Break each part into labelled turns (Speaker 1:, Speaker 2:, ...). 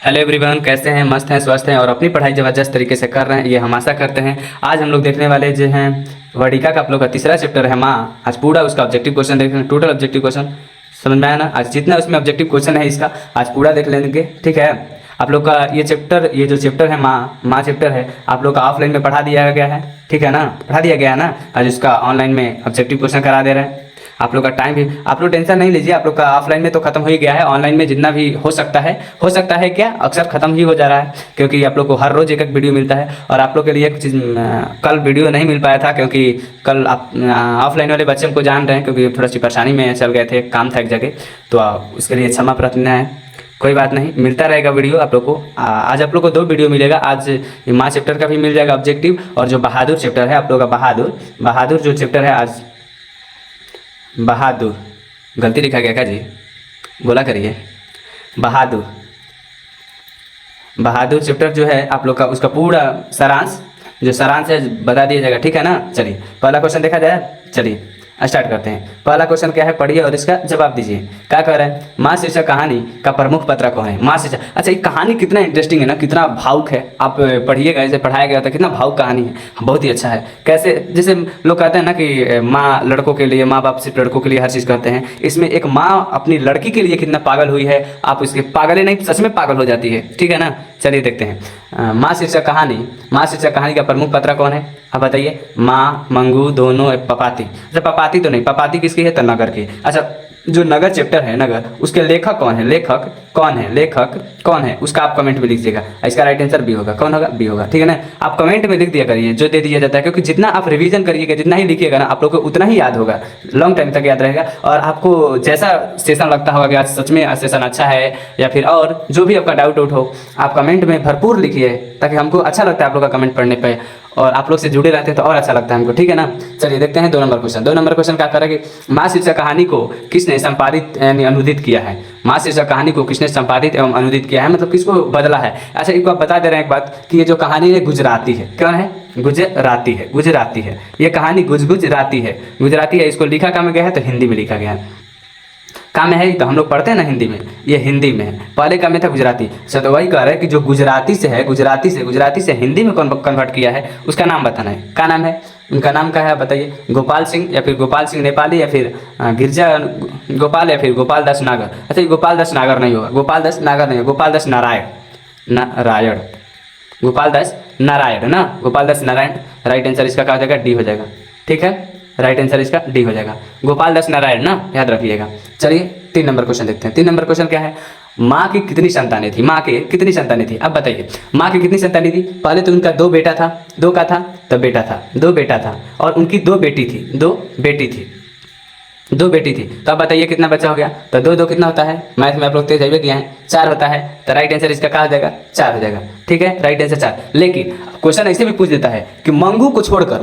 Speaker 1: Hello everyone, कैसे हैं? मस्त हैं, स्वस्थ हैं और अपनी पढ़ाई ज़बरदस्त तरीके से कर रहे हैं, ये हम आशा करते हैं। आज हम लोग देखने वाले जो हैं वर्णिका का आप लोग का तीसरा चैप्टर है माँ। आज पूरा उसका ऑब्जेक्टिव क्वेश्चन देख लेंगे, टोटल ऑब्जेक्टिव क्वेश्चन। समझ में आया ना? आज जितना उसमें ऑब्जेक्टिव क्वेश्चन है इसका आज पूरा देख लेंगे, ठीक है। आप लोग का ये जो चैप्टर है माँ चैप्टर है, आप लोग का ऑफलाइन में पढ़ा दिया गया है, ठीक है ना? पढ़ा दिया गया है ना? आज उसका ऑनलाइन में ऑब्जेक्टिव क्वेश्चन करा दे रहे हैं। आप लोग का टाइम भी, आप लोग टेंशन नहीं लीजिए, आप लोग का ऑफलाइन में तो खत्म हो ही गया है। ऑनलाइन में जितना भी हो सकता है क्या अक्सर खत्म ही हो जा रहा है, क्योंकि आप लोग को हर रोज एक एक वीडियो मिलता है। और आप लोग के लिए एक चीज़, कल वीडियो नहीं मिल पाया था क्योंकि कल आप ऑफलाइन वाले बच्चे को जान रहे हैं, क्योंकि थोड़ा सी परेशानी में चल गए थे, काम था एक जगह, तो उसके लिए क्षमा प्रार्थना है। कोई बात नहीं, मिलता रहेगा वीडियो आप लोग को। आज आप लोग को 2 वीडियो मिलेगा। आज माँ चैप्टर का भी मिल जाएगा ऑब्जेक्टिव, और जो बहादुर चैप्टर है आप लोग का बहादुर जो चैप्टर है आज बहादुर, गलती लिखा गया क्या जी? बोला करिए। बहादुर बहादुर चैप्टर जो है आप लोग का, उसका पूरा सारांश है बता दिया जाएगा, ठीक है ना? चलिए पहला क्वेश्चन देखा जाए। चलिए स्टार्ट करते हैं। पहला क्वेश्चन क्या है, पढ़िए और इसका जवाब दीजिए। क्या कह रहे हैं? माँ शीर्षक कहानी का प्रमुख पात्र कौन है? माँ शीर्षक, अच्छा ये कहानी कितना इंटरेस्टिंग है ना, कितना भावुक है। आप पढ़िएगा, जैसे पढ़ाया गया था, कितना भावुक कहानी है, बहुत ही अच्छा है। कैसे, जैसे लोग कहते हैं ना कि माँ लड़कों के लिए, माँ बाप सिर्फ लड़कों के लिए हर चीज़ करते हैं, इसमें एक माँ अपनी लड़की के लिए कितना पागल हुई है, आप उसके पागल नहीं, सच में पागल हो जाती है, ठीक है ना? चलिए देखते हैं। माँ शीर्षक कहानी का प्रमुख पात्र कौन है? आप बताइए। माँ, मंगू, दोनों, पपाती। अच्छा पपाती तो नहीं, पपाती किसकी है? तो नगर की। अच्छा जो नगर चैप्टर है, नगर, उसके लेखक कौन है? लेखक कौन है उसका आप कमेंट में लिख दीजिएगा। इसका राइट आंसर बी होगा। कौन होगा? बी होगा, ठीक है ना? आप कमेंट में लिख दिया करिए, जो दे दिया जाता है, क्योंकि जितना आप रिवीजन करिएगा, जितना ही लिखिएगा ना, आप लोग को उतना ही याद होगा, लॉन्ग टाइम तक याद रहेगा। और आपको जैसा सेशन लगता होगा कि आज सच में सेशन अच्छा है, या फिर और जो भी आपका डाउट हो, आप कमेंट में भरपूर लिखिए, ताकि हमको अच्छा लगता है आप लोग का कमेंट पढ़ने पर, और आप लोग से जुड़े रहते हैं तो और अच्छा लगता है हमको, ठीक है ना? चलिए देखते हैं 2 नंबर क्वेश्चन। 2 नंबर क्वेश्चन क्या करेंगे? माँ शीर्षक कहानी को किसने संपादित यानी अनुदित किया है? माँ शीर्षक कहानी को किसने संपादित एवं अनुदित किया है, मतलब किसको बदला है? अच्छा एक बार बता दे रहे हैं एक बात, कि ये जो कहानी है गुजराती है। कौन है? गुजराती है। ये कहानी गुजराती है। इसको लिखा कहाँ में गया है? तो हिंदी में लिखा गया है। काम है तो हम लोग पढ़ते हैं ना हिंदी में, ये हिंदी में है। पहले का में था गुजराती। अच्छा तो वही कह रहे हैं कि जो गुजराती से हिंदी में कन्वर्ट किया है, उसका नाम बताना है। क्या नाम है? उनका नाम क्या है बताइए? गोपाल सिंह, या फिर गोपाल सिंह नेपाली, या फिर गिरजा गोपाल, या फिर गोपाल दास नागर। अच्छा ये गोपाल दास नागर नहीं होगा, गोपाल दास नारायण। राइट आंसर इसका क्या हो जाएगा? डी हो जाएगा, ठीक है? राइट आंसर इसका डी हो जाएगा, गोपाल दास नारायण ना, याद रखिएगा। चलिए 3 नंबर क्वेश्चन देखते हैं। 3 नंबर क्वेश्चन क्या है? माँ की कितनी संतानें थी? अब बताइए, माँ की कितनी संतानें थी? पहले तो उनका 2 बेटा था, 2 का था तो बेटा था, 2 बेटा था, और उनकी 2 बेटी थी, 2 बेटी थी। तो अब बताइए कितना बच्चा हो गया? तो 2 2 कितना होता है? मैथ में आप लोग तेज किया है, 4 होता है। तो राइट आंसर इसका क्या हो जाएगा? 4 हो जाएगा, ठीक है? Right answer 4। लेकिन क्वेश्चन ऐसे भी पूछ देता है कि मंगू को छोड़कर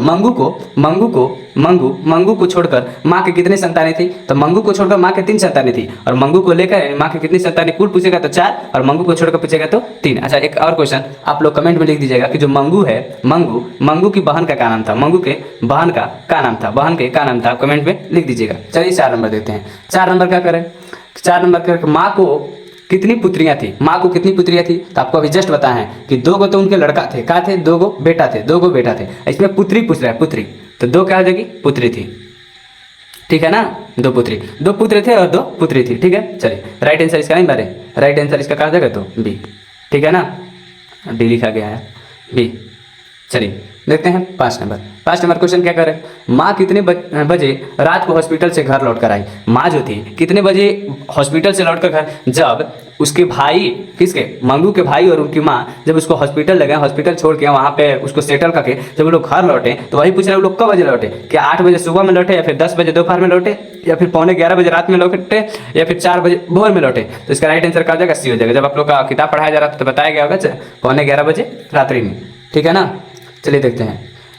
Speaker 1: माँ के कितने संतानें थी? तो मंगू को छोड़कर माँ के 3 संतानें थी, और मंगू को लेकर माँ की कितनी संतानें कुल पूछेगा तो 4, और मंगू को छोड़कर पूछेगा तो 3। अच्छा एक और क्वेश्चन आप लोग कमेंट में लिख दीजिएगा कि जो मंगू है, मंगू की बहन का क्या नाम था? मंगू के बहन का क्या नाम था? कमेंट में लिख दीजिएगा। चलिए 4 नंबर देते हैं। 4 नंबर क्या करें? 4 नंबर कर माँ को कितनी पुत्रियां थी? तो आपको अभी जस्ट बताया है कि 2 को तो उनके लड़का थे, क्या थे? 2 बेटा थे। इसमें पुत्री पूछ रहा है, पुत्री, तो 2 क्या हो जाएगी? पुत्री थी, ठीक है ना? 2 पुत्र थे और 2 पुत्री थी, ठीक है? चलिए राइट आंसर इसका नहीं बारे, राइट आंसर इसका क्या हो जाएगा? तो बी, ठीक है ना? डी लिखा गया है, बी। चलिए देखते हैं 5 नंबर क्वेश्चन क्या करें? माँ कितने बजे रात को हॉस्पिटल से घर लौट कर आई? माँ जो थी कितने बजे हॉस्पिटल से लौट कर घर, जब उसके भाई, किसके? मंगू के भाई और उनकी माँ जब उसको हॉस्पिटल लगे, हॉस्पिटल छोड़ के वहाँ पे उसको सेटल करके जब वो लोग घर लौटे, तो वही पूछ रहे हैं वो लोग कब बजे लौटे? क्या 8 बजे सुबह में लौटे, या फिर 10 बजे दोपहर में लौटे, या फिर 11:15 बजे रात में लौटे, या फिर 4 बजे भोर में लौटे? तो इसका राइट आंसर क्या हो जाएगा? सी हो जाएगा। जब आप लोग का किताब पढ़ाया जा रहा था तो बताया गया होगा 11:15 बजे रात्रि में, ठीक है ना? चलिए देखते हैं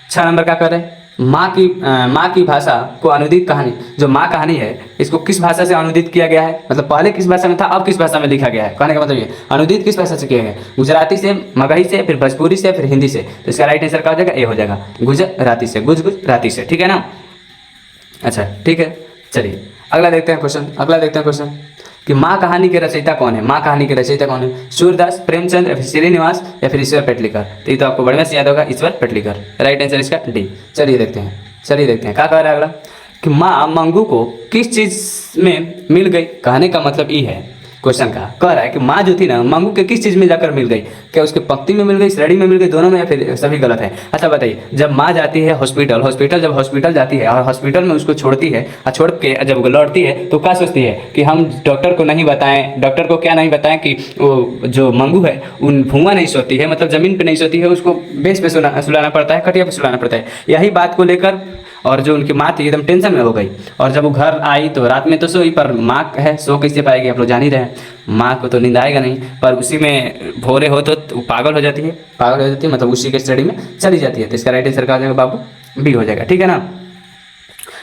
Speaker 1: 6 नंबर क्या कर रहे हैं? माँ की भाषा को अनुदित कहानी, जो माँ कहानी है इसको किस भाषा से अनुदित किया गया है? मतलब पहले किस भाषा में था, अब किस भाषा में लिखा गया है? कहने का मतलब ये अनुदित किस भाषा से किया गया है? गुजराती से, मगही से, फिर भोजपुरी से, फिर हिंदी से। तो इसका राइट आंसर क्या हो जाएगा? ए हो जाएगा, गुजराती से, ठीक है ना? अच्छा ठीक है, चलिए अगला देखते हैं क्वेश्चन। कि माँ कहानी के रचयिता कौन है, माँ कहानी के रचयिता कौन है, सूरदास, प्रेमचंद या फिर श्रीनिवास या फिर ईश्वर पेटलीकर। तो ये तो आपको बढ़िया से याद होगा, ईश्वर पेटलीकर। राइट आंसर इसका डी। चलिए देखते हैं क्या कह रहा है अगला, कि माँ मंगू को किस चीज में मिल गई। कहने का मतलब ये है, क्वेश्चन का कह रहा है कि माँ जो थी ना मंगू के किस चीज में जाकर मिल गई, क्या उसके पंक्ति में मिल गई, श्रेणी में मिल गई, दोनों में, या फिर सभी गलत है। अच्छा बताइए, जब माँ जाती है हॉस्पिटल, जब हॉस्पिटल जाती है और हॉस्पिटल में उसको छोड़ती है और छोड़ के जब लौटती है तो क्या सोचती है कि हम डॉक्टर को नहीं बताएं, डॉक्टर को क्या नहीं बताएं कि वो जो मंगू है उन भुआं नहीं सोती है, मतलब जमीन पे नहीं सोती है, उसको बेंच पे सुलाना पड़ता है, खटिया पे सुलाना पड़ता है। यही बात को लेकर और जो उनकी माँ थी एकदम टेंशन में हो गई, और जब वो घर आई तो रात में तो सोई, पर माँ है सो कैसे पाएगी, आप लोग जान ही रहे हैं, माँ को तो नींद आएगा नहीं, पर उसी में भोरे हो तो पागल हो जाती है, मतलब उसी के स्टडी में चली जाती है। तो इसका राइट आंसर क्या हो जाएगा बाबू, बी हो जाएगा, ठीक है ना।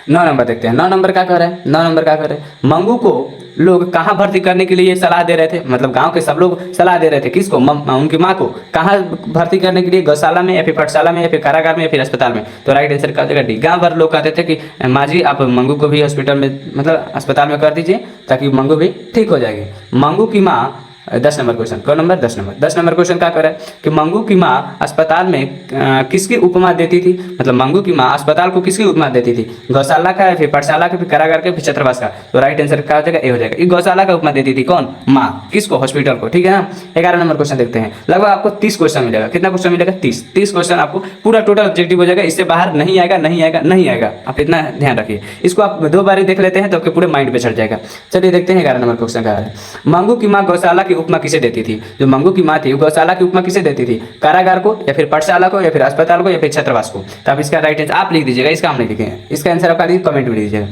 Speaker 1: 9 नंबर देखते हैं, 9 नंबर क्या कर रहे हैं, 9 नंबर क्या कर रहे हैं, मंगू को लोग कहाँ भर्ती करने के लिए सलाह दे रहे थे, मतलब गांव के सब लोग सलाह दे रहे थे, किसको, उनकी माँ को कहाँ भर्ती करने के लिए, गौशाला में या फिर पाठशाला में या फिर कारागार में या फिर अस्पताल में। तो राइट आंसर क्या हो जाएगा डी। गाँव भर लोग कहते थे कि माँ जी आप मंगू को भी हॉस्पिटल में, मतलब अस्पताल में कर दीजिए ताकि मंगू भी ठीक हो जाएगी। मंगू की माँ 10 नंबर क्वेश्चन, कौन नंबर 10 नंबर क्वेश्चन क्या करे कि मंगू की माँ अस्पताल में किसकी उपमा देती थी, मतलब मंगू की माँ अस्पताल को किसकी उपमा देती थी, गौशाला का या फिर पाठशाला का, फिर कारागार के, फिर छात्रावास का। तो राइट आंसर क्या हो जाएगा, ए हो जाएगा। ये गौशाला का उपमा देती थी कौन, माँ, किसको, हॉस्पिटल को, ठीक है ना। 11 नंबर क्वेश्चन देखते हैं, लगभग आपको 30 क्वेश्चन मिलेगा, कितना क्वेश्चन मिलेगा, 30 क्वेश्चन आपको पूरा टोटल ऑब्जेक्टिव हो जाएगा, इससे बाहर नहीं आएगा, आप इतना ध्यान रखिए। इसको आप 2 बार देख लेते हैं तो आपके पूरे माइंड पे चढ़ जाएगा। चलिए देखते हैं 11 नंबर क्वेश्चन क्या है, मंगू की माँ गौशाला की उपमा किसे देती थी, जो मंगू की माँ थी वो गौशाला की उपमा किसे देती थी, कारागार को या फिर पाठशाला को या फिर अस्पताल को या फिर छात्रावास को। तो आप इसका राइट आंसर आप लिख दीजिएगा, इसका हम नहीं लिखेंगे, इसका आंसर आपका कमेंट में दीजिएगा,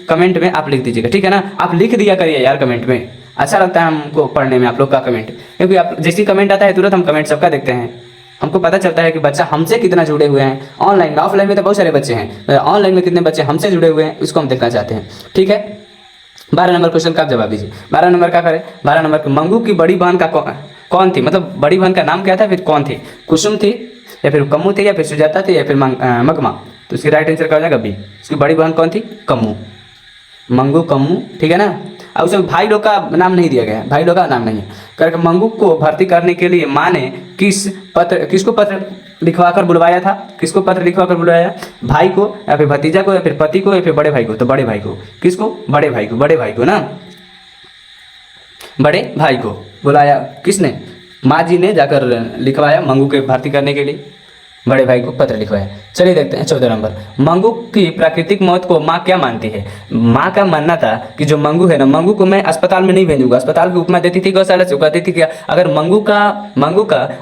Speaker 1: कमेंट में आप लिख दीजिएगा, ठीक है ना। आप लिख दिया करिए यार कमेंट में, अच्छा लगता है हमको पढ़ने में आप लोग का कमेंट, क्योंकि आप जैसी कमेंट आता है तुरंत हम कमेंट सबका देखते हैं, हमको पता चलता है कि बच्चा हमसे कितना जुड़े हुए हैं, ऑनलाइन में, ऑफलाइन में तो बहुत सारे बच्चे हैं, ऑनलाइन में कितने बच्चे हमसे जुड़े हुए हैं उसको हम देखना चाहते हैं, ठीक है। 12 नंबर क्वेश्चन का जवाब दीजिए। 12 नंबर क्या करें, 12 नंबर की मंगू की बड़ी बहन का कौन थी, मतलब बड़ी बहन का नाम क्या था, फिर कौन थी, कुसुम थी या फिर कम्मू थी या फिर सुजाता थी या फिर मगमा। तो इसकी राइट आंसर क्या हो जाएगा बी। इसकी बड़ी बहन कौन थी, कम्मू, मंगू कम्मू, ठीक है ना। अब उसमें भाई लोग का नाम नहीं दिया गया है, भाई लोग का नाम नहीं है। करके मंगू को भर्ती करने के लिए माँ ने किसको पत्र लिखवाकर बुलवाया था, किसको पत्र लिखवाकर बुलवाया, भाई को या फिर भतीजा को या फिर पति को या फिर बड़े भाई को। तो बड़े भाई को, किसको, बड़े भाई को ना, बड़े भाई को बुलाया किसने, माँ जी ने जाकर लिखवाया मंगू के भर्ती करने के लिए, बड़े भाई को पत्र लिखवाया। चलिए देखते हैं 14 नंबर, मंगू की प्राकृतिक मौत को माँ क्या मानती है। माँ का मानना था कि जो मंगू है ना, मंगू को मैं अस्पताल में नहीं भेजूंगा, अस्पताल की उपमा देती थी गौशाला से, कहती थी कि अगर मंगू का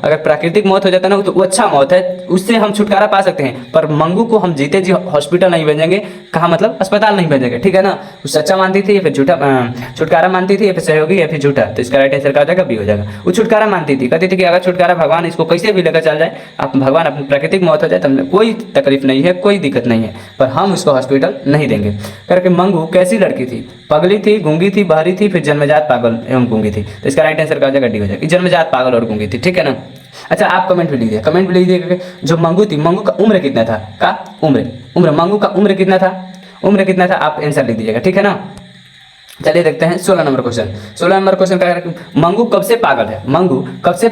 Speaker 1: अगर प्राकृतिक मौत हो जाता ना तो वो अच्छा मौत है, उससे हम छुटकारा पा सकते हैं, पर मंगू को हम जीते जी हॉस्पिटल नहीं भेजेंगे, कहा मतलब अस्पताल नहीं भेजेंगे, ठीक है ना। वो सच्चा मानती थी या फिर झूठा, छुटकारा मानती थी या फिर सहयोगी या फिर झूठा। तो इसका राइट आंसर क्या हो जाएगा, बी हो जाएगा। वो छुटकारा मानती थी, कहती थी कि अगर छुटकारा भगवान इसको कैसे भी लेकर चल जाए, आप भगवान अपनी प्राकृतिक मौत हो जाए तो कोई तकलीफ नहीं है, कोई दिक्कत नहीं है, पर हम उसको हॉस्पिटल नहीं देंगे। करके मंगू कैसी लड़की थी, पगली थी, गूंगी थी, बहरी थी, फिर जन्मजात पागल एवं गूंगी थी। तो इसका राइट आंसर क्या हो जाएगा, डी हो जाएगा, जन्मजात पागल और गूंगी थी, ठीक है ना। अच्छा आप कमेंट में लिख दिया, जो मंगू थी, मंगू का उम्र कितना था, उम्र मंगू का उम्र कितना था, आप आंसर लिख दीजिएगा, ठीक है ना। चलिए देखते हैं 16 नंबर क्वेश्चन। 16 नंबर क्वेश्चन क्या है, मंगू कब से पागल है, मंगू कब से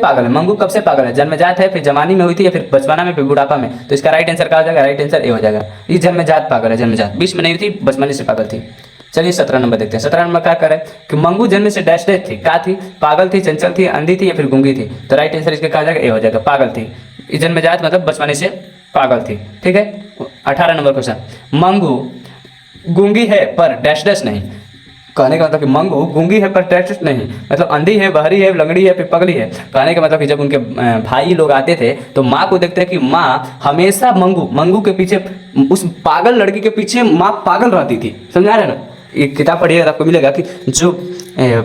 Speaker 1: पागल है, जन्मजात है, फिर जवानी में हुई थी या फिर बचपना में, फिर बुढ़ापा में। तो इसका राइट आंसर क्या हो जाएगा, राइट आंसर ए हो जाएगा, ये जन्मजात पागल है, जन्मजात, बीच में नहीं थी, बचपने से पागल थी। चलिए 17 नंबर देखते हैं। 17 नंबर क्या करे कि मंगू जन्म से डैश थी, क्या थी, पागल थी, चंचल थी, अंधी थी या फिर गूंगी थी। तो राइट आंसर इसका क्या हो जाएगा, ए हो जाएगा, पागल थी, जन्मजात मतलब बचपने से पागल थी, ठीक है। 18 नंबर क्वेश्चन, मंगू गूंगी है पर डैश डैश नहीं, कहने का मतलब कि मंगू गूंगी है पर डैश डैश नहीं, मतलब अंधी है, बहरी है, लंगड़ी है, फिर पगली है। कहने का मतलब कि जब उनके भाई लोग आते थे तो माँ को देखते हैं कि माँ हमेशा मंगू के पीछे, उस पागल लड़की के पीछे माँ पागल रहती थी, समझा रहे ना। एक किताब पढ़िएगा आपको मिलेगा कि जो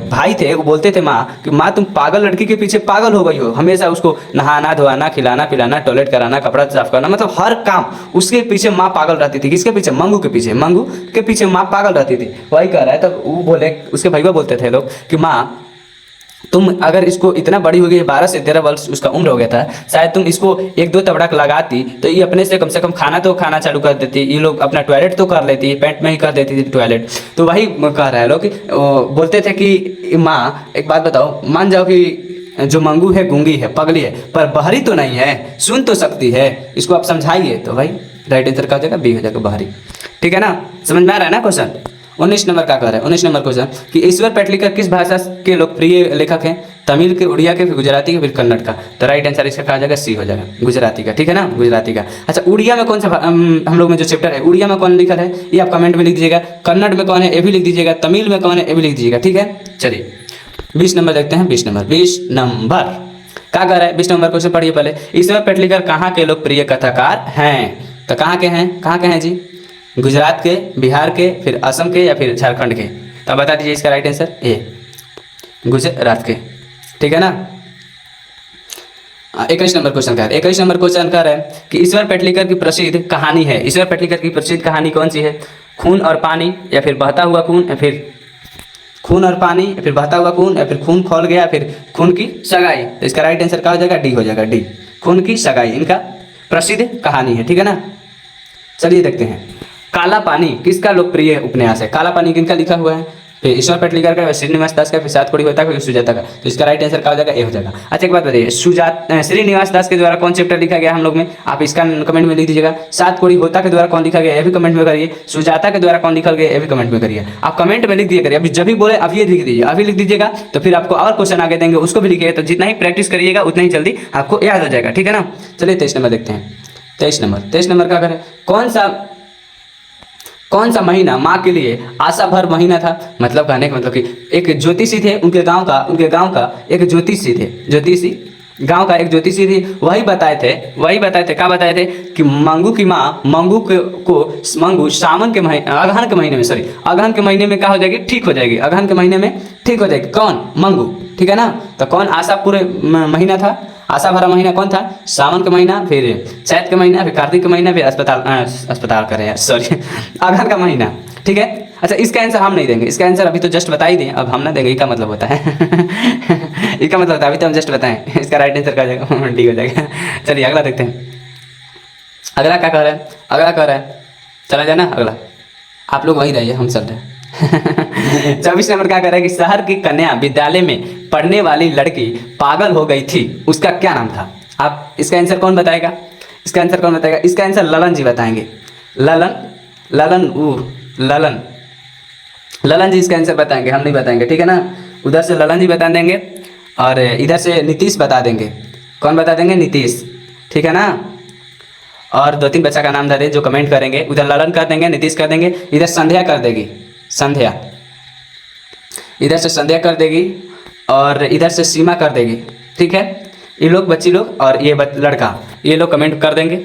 Speaker 1: भाई थे वो बोलते थे माँ कि माँ तुम पागल लड़की के पीछे पागल हो गई हो, हमेशा उसको नहाना धोआना, खिलाना पिलाना, टॉयलेट कराना, कपड़ा साफ करना, मतलब हर काम उसके पीछे माँ पागल रहती थी। किसके पीछे, मंगू के पीछे माँ पागल रहती थी। वही कह रहा है, तब वो बोले, उसके भैया बोलते थे लोग कि माँ तुम अगर इसको इतना बड़ी हो गई 12 से 13 वर्ष उसका उम्र हो गया था, शायद तुम इसको एक दो तबड़क लगाती तो ये अपने से कम खाना तो खाना चालू कर देती, ये लोग अपना टॉयलेट तो कर लेती, पेट में ही कर देती थी टॉयलेट। तो वही कह रहा है लोग कि बोलते थे कि माँ एक बात बताओ, मान जाओ कि जो मंगू है गूंगी है पगली है पर बहरी तो नहीं है, सुन तो सकती है, इसको आप समझाइए। तो भाई राइट आंसर का हो जाएगा बी हो जाएगा बहरी। ठीक है ना, समझ में आ रहा है ना क्वेश्चन। 19 नंबर का कह रहा है, 19 नंबर क्वेश्चन कि ईश्वर पेटलिकर किस भाषा के लोकप्रिय लेखक हैं? तमिल के, उड़िया के, फिर गुजराती के, फिर कन्नड़ का। तो राइट आंसर इसका कहा जाएगा सी हो जाएगा गुजराती का। ठीक है ना, गुजराती का। अच्छा उड़िया में कौन सा हम लोग में जो चैप्टर है उड़िया में कौन लिखा है ये आप कमेंट में लिख दीजिएगा। कन्नड़ में कौन है ये भी लिख दीजिएगा। तमिल में कौन है ये भी लिख दीजिएगा। ठीक है, चलिए 20 नंबर देखते हैं। 20 नंबर क्या कर रहा है? 20 नंबर क्वेश्चन पढ़िए पहले। ईश्वर पेटलिकर कहाँ के लोकप्रिय कथाकार हैं? तो कहाँ के हैं, कहाँ के हैं जी? गुजरात के, बिहार के, फिर असम के, या फिर झारखंड के? तो आप बता दीजिए इसका राइट आंसर ए गुजरात के। ठीक है ना। 21 नंबर क्वेश्चन का है। 21 नंबर क्वेश्चन का है कि ईश्वर पेटलिकर की प्रसिद्ध कहानी है। ईश्वर पेटलिकर की प्रसिद्ध कहानी कौन सी है? खून और पानी, या फिर बहता हुआ खून, या फिर खून और पानी, या फिर बहता हुआ खून, या फिर खून खौल गया, फिर खून की सगाई। तो इसका राइट आंसर क्या हो जाएगा? डी हो जाएगा, डी खून की सगाई इनका प्रसिद्ध कहानी है। ठीक है ना, चलिए देखते हैं। काला पानी किसका लोकप्रिय उपन्यास है? काला पानी किनका लिखा हुआ है? फिर ईश्वर पेटलिकर का, श्रीनिवास दास का, फिर सात कोड़ी होता है, फिर सुजाता का। तो इसका राइट आंसर क्या हो जाएगा? ए हो जाएगा। अच्छा एक बात बताइए, श्रीनिवास दास के द्वारा कौन चैप्टर लिखा गया हम लोग में? आप इसका कमेंट में लिख दीजिएगा। सात कोड़ी होता के द्वारा कौन लिखा गया ये भी कमेंट में करिए। सुजाता के द्वारा कौन लिखा गया ये भी कमेंट में करिए। आप कमेंट में लिख दिया करिए, अभी जब भी बोले अभी लिख दीजिए, अभी लिख दीजिएगा तो फिर आपको और क्वेश्चन आगे देंगे उसको भी लिखिएगा। तो जितना ही प्रैक्टिस करिएगा उतना ही जल्दी आपको याद हो जाएगा। ठीक है ना, चलिए 23 नंबर देखते हैं। 23 नंबर का करें, कौन सा महीना माँ के लिए आशा भर महीना था? मतलब कहने का मतलब कि एक ज्योतिषी थे उनके गांव का एक ज्योतिषी गांव का एक ज्योतिषी थी, वही बताए थे क्या बताए थे कि मंगू की माँ मंगू सावन के महीने, अगहन के महीने में क्या हो जाएगी? ठीक हो जाएगी। अगहन के महीने में ठीक हो जाएगी। कौन? मंगू। ठीक है ना, तो कौन आशा पूरे महीना था? आशा भरा महीना कौन था? सावन का महीना, फिर चैत का महीना, फिर कार्तिक का महीना, फिर अस्पताल करे यार सॉरी अगहन का महीना। ठीक है। अच्छा इसका आंसर हम नहीं देंगे, इसका आंसर अभी तो जस्ट बता ही दें, अब हम ना देंगे। इसका मतलब होता है इसका मतलब होता है अभी तो हम जस्ट बताएं। इसका राइट आंसर क्या जाएगा? डी हो जाएगा। चलिए अगला देखते हैं। अगला क्या कह रहा है? चला जाए ना अगला, आप लोग वही रहिए, हम चल रहे हैं। 24 नंबर क्या कह रहा है कि शहर की कन्या विद्यालय में पढ़ने वाली लड़की पागल हो गई थी, उसका क्या नाम था? आप इसका आंसर कौन बताएगा? इसका आंसर ललन जी बताएंगे। ललन जी इसका आंसर बताएंगे, हम नहीं बताएंगे। ठीक है ना, उधर से ललन जी बता देंगे और इधर से नीतीश बता देंगे। कौन बता देंगे? नीतीश। ठीक है ना, और 2-3 बच्चा का नाम दे दे जो कमेंट करेंगे। उधर ललन कर देंगे, नीतीश कर देंगे, इधर संध्या कर देगी, इधर से संध्या कर देगी और इधर से सीमा कर देगी। ठीक है, ये लोग बच्ची लोग और ये लड़का, ये लोग कमेंट कर देंगे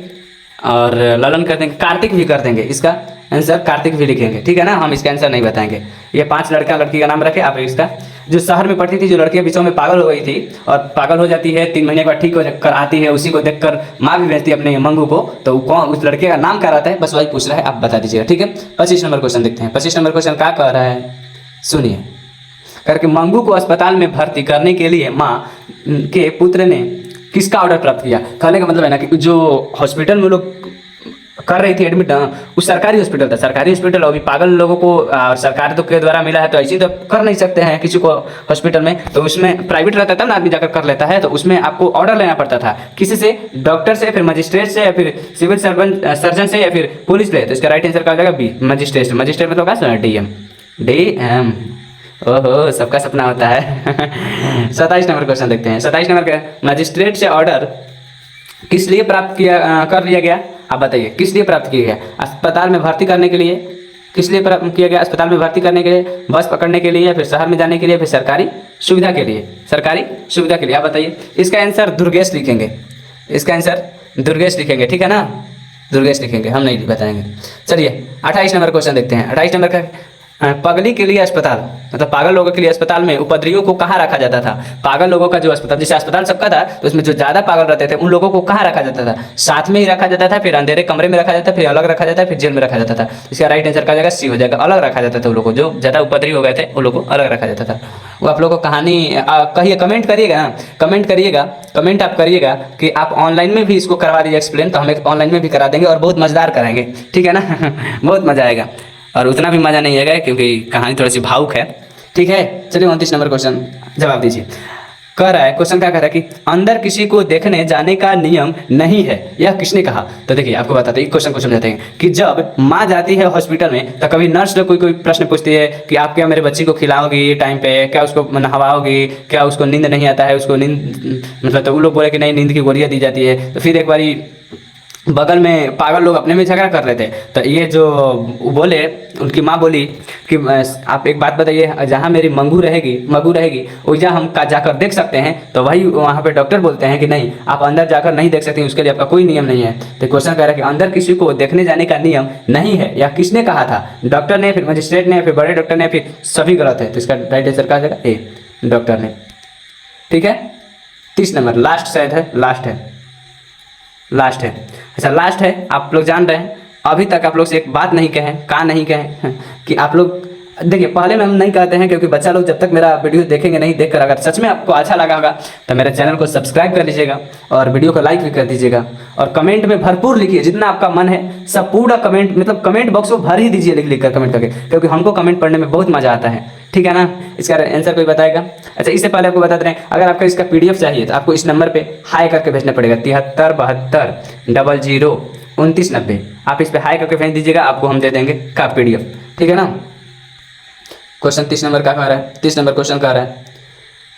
Speaker 1: और ललन कर देंगे, कार्तिक भी कर देंगे। इसका आंसर कार्तिक भी लिखेंगे। ठीक है ना, हम इसका आंसर नहीं बताएंगे। ये 5 लड़का लड़की का नाम रखे आप। इसका जो शहर में पढ़ती थी, जो लड़कियां बीचों में पागल हो गई थी और पागल हो जाती है, 3 महीने के बाद ठीक हो कर आती है, उसी को देखकर माँ भी भेजती है अपने मंगू को। तो कौन उस लड़के का नाम क्या रहता है? बस वही पूछ रहा है, आप बता दीजिएगा। ठीक है, 25 नंबर क्वेश्चन देखते हैं। 25 नंबर क्वेश्चन क्या कह रहा है? सुनिए। करके मंगू को अस्पताल में भर्ती करने के लिए माँ के पुत्र ने किसका ऑर्डर प्राप्त किया? कहने का मतलब है ना कि जो हॉस्पिटल में लोग कर रही थी एडमिट, उस सरकारी हॉस्पिटल था, सरकारी हॉस्पिटल। अभी पागल लोगों को सरकार तो के द्वारा मिला है, तो ऐसे तो कर नहीं सकते हैं किसी को हॉस्पिटल में। तो उसमें प्राइवेट रहता था ना, आदमी जाकर कर लेता है, तो उसमें आपको ऑर्डर लेना पड़ता था। किसी से? डॉक्टर से, फिर मजिस्ट्रेट से, या फिर सिविल सर्जन से, या फिर पुलिस से। तो इसका राइट आंसर क्या हो जाएगा? B magistrate. मजिस्ट्रेट मतलब क्या? डीएम। ओहो, सबका सपना होता है। 27 नंबर क्वेश्चन देखते हैं। 27 नंबर का, मजिस्ट्रेट से ऑर्डर किस लिए प्राप्त कर लिया गया? आप बताइए, किस लिए प्राप्त किया गया? अस्पताल में भर्ती करने के लिए। किस लिए प्राप्त किया गया? अस्पताल में भर्ती करने के लिए, बस पकड़ने के लिए, या फिर शहर में जाने के लिए, फिर सरकारी सुविधा के लिए। सरकारी सुविधा के लिए। आप बताइए। इसका आंसर दुर्गेश लिखेंगे। इसका आंसर दुर्गेश लिखेंगे। ठीक है ना, दुर्गेश लिखेंगे, हम नहीं बताएंगे। चलिए 28 नंबर क्वेश्चन देखते हैं। 28 नंबर का, पगली के लिए अस्पताल, मतलब पागल लोगों के लिए अस्पताल में उपद्रवियों को कहाँ रखा जाता था? पागल लोगों का जो अस्पताल, जैसे अस्पताल सबका था, तो उसमें जो ज्यादा पागल रहते थे उन लोगों को कहाँ रखा जाता था? साथ में ही रखा जाता था, फिर अंधेरे कमरे में रखा जाता था, फिर अलग रखा जाता था, फिर जेल में रखा जाता था। इसका राइट आंसर क्या हो जाएगा? सी हो जाएगा। अलग रखा जाता था, उन लोगों को जो ज्यादा उपद्रवी हो गए थे उन लोगों को अलग रखा जाता था। वो आप लोग को कहानी कहिए, कमेंट करिएगा ना, कमेंट करिएगा, कमेंट आप करिएगा कि आप ऑनलाइन में भी इसको करवा दीजिए एक्सप्लेन, तो हम ऑनलाइन में भी करा देंगे और बहुत मज़ेदार कराएंगे, ठीक है ना। बहुत मज़ा आएगा, और उतना भी मज़ा नहीं आएगा क्योंकि कहानी थोड़ी सी भावुक है, ठीक है। चलिए 29 नंबर क्वेश्चन जवाब दीजिए। कह रहा है, क्वेश्चन क्या कह रहा है कि अंदर किसी को देखने जाने का नियम नहीं है, यह किसने कहा। तो देखिए आपको बताते हैं, क्वेश्चन को समझाते हैं कि जब माँ जाती है हॉस्पिटल में तो कभी नर्स लोग कोई प्रश्न पूछती है कि आप क्या मेरे बच्ची को खिलाओगी टाइम पे, क्या उसको नहवाओगी, क्या उसको नींद नहीं आता है, उसको नींद मतलब, तो वो लोग बोले कि नहीं, नींद की गोलियाँ दी जाती है। तो फिर एक बारी बगल में पागल लोग अपने में झगड़ा कर रहे थे, तो ये जो बोले, उनकी माँ बोली कि आप एक बात बताइए, जहाँ मेरी मंगू रहेगी वहाँ हम जाकर देख सकते हैं। तो वही वहाँ पे डॉक्टर बोलते हैं कि नहीं, आप अंदर जाकर नहीं देख सकते, उसके लिए आपका कोई नियम नहीं है। तो क्वेश्चन कह रहा है कि अंदर किसी को देखने जाने का नियम नहीं है, या किसने कहा था, डॉक्टर ने, फिर मजिस्ट्रेट ने, फिर बड़े डॉक्टर ने, फिर सभी गलत है। तो इसका राइट आंसर कहा जाएगा ए, डॉक्टर ने, ठीक है। 30 नंबर लास्ट शायद है, लास्ट है। अच्छा लास्ट है, आप लोग जान रहे हैं, अभी तक आप लोग से एक बात नहीं कहें कि आप लोग देखिए, पहले में हम नहीं कहते हैं क्योंकि बच्चा लोग जब तक मेरा वीडियो देखेंगे नहीं, देखकर अगर सच में आपको अच्छा लगा होगा तो मेरे चैनल को सब्सक्राइब कर लीजिएगा और वीडियो को लाइक भी कर दीजिएगा, और कमेंट में भरपूर लिखिए, जितना आपका मन है सब पूरा कमेंट, मतलब कमेंट बॉक्स को भर ही दीजिए लिख कर कमेंट करके, क्योंकि हमको कमेंट पढ़ने में बहुत मजा आता है, ठीक है ना। इसका आंसर कोई बताएगा। अच्छा इससे पहले आपको बताते रहे, अगर आपका इसका PDF चाहिए तो आपको इस नंबर पे हाई करके भेजना पड़ेगा, 73 72 00 29 90। आप इस पे हाई करके भेज दीजिएगा, आपको हम दे देंगे का PDF, ठीक है ना। क्वेश्चन 30 नंबर का कह रहा है, 30 नंबर क्वेश्चन कह रहा है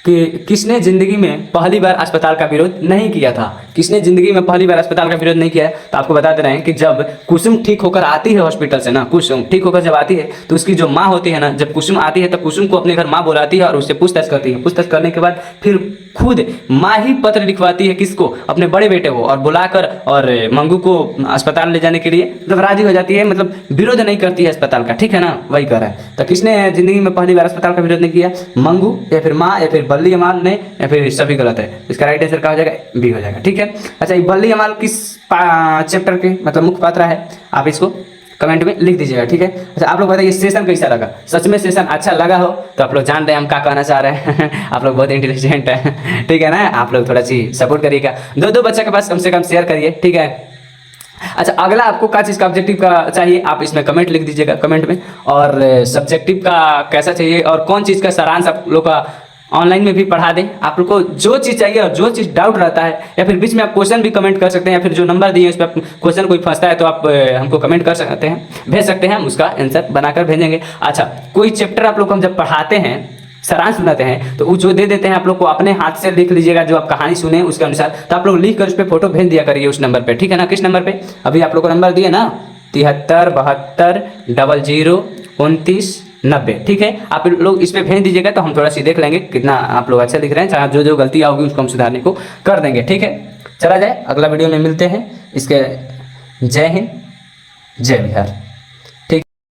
Speaker 1: कि किसने जिंदगी में पहली बार अस्पताल का विरोध नहीं किया था। किसने जिंदगी में पहली बार अस्पताल का विरोध नहीं किया है, तो आपको बताते रहे कि जब कुसुम ठीक होकर आती है हॉस्पिटल से ना, कुसुम ठीक होकर जब आती है तो उसकी जो माँ होती है ना, जब कुसुम आती है तो कुसुम को अपने घर माँ बुलाती है और उससे पूछताछ करती है। पूछताछ करने के बाद फिर खुद माँ ही पत्र लिखवाती है, किसको, अपने बड़े बेटे को, और बुलाकर और मंगू को अस्पताल ले जाने के लिए मतलब राजी हो जाती है, मतलब विरोध नहीं करती है अस्पताल का, ठीक है ना, वही कर रहा है। तो किसने जिंदगी में पहली बार अस्पताल का विरोध नहीं किया, मंगू या फिर माँ या फिर बल्ली अमाल ने, या फिर सभी गलत है। इसका राइट आंसर क्या हो जाएगा, बी हो जाएगा, ठीक है। अच्छा ये बल्ली अमाल किस चैप्टर के मतलब मुख्य पात्र है, आप इसको कमेंट में लिख दीजिएगा, ठीक है। अच्छा आप लोग बताइए सेशन कैसा लगा, सच में सेशन अच्छा लगा हो तो आप लोग जान रहे हैं हम क्या कहना चाह रहे हैं। आप लोग बहुत इंटेलिजेंट है, ठीक है ना। आप लोग थोड़ा सी सपोर्ट करिएगा, दो बच्चे के पास कम से कम शेयर करिए, ठीक है। अच्छा अगला आपको क्या चीज़ का ऑब्जेक्टिव का चाहिए, आप इसमें कमेंट लिख दीजिएगा कमेंट में, और सब्जेक्टिव का कैसा चाहिए और कौन चीज़ का सारांश आप लोग का ऑनलाइन में भी पढ़ा दें। आप लोग को जो चीज़ चाहिए और जो चीज़ डाउट रहता है, या फिर बीच में आप क्वेश्चन भी कमेंट कर सकते हैं, या फिर जो नंबर दिए उस पर क्वेश्चन कोई फंसता है तो आप हमको कमेंट कर सकते हैं, भेज सकते हैं, हम उसका आंसर बनाकर भेजेंगे। अच्छा कोई चैप्टर आप लोग को हम जब पढ़ाते हैं, सारांश सुनाते हैं, तो वो जो दे देते हैं आप लोग को अपने हाथ से लिख लीजिएगा, जो आप कहानी सुने उसके अनुसार, तो आप लोग लिख कर उस पर फोटो भेज दिया करिए उस नंबर पे, ठीक है ना। किस नंबर पे, अभी आप लोग को नंबर दिए ना, 73 72 00 29 90, ठीक है। आप लोग इस पे भेज दीजिएगा तो हम थोड़ा सी देख लेंगे कितना आप लोग अच्छा लिख रहे हैं, चाहे जो जो गलतियाँ होगी उसको हम सुधारने को कर देंगे, ठीक है। चला जाए अगला वीडियो में मिलते हैं, इसके जय हिंद जय बिहार।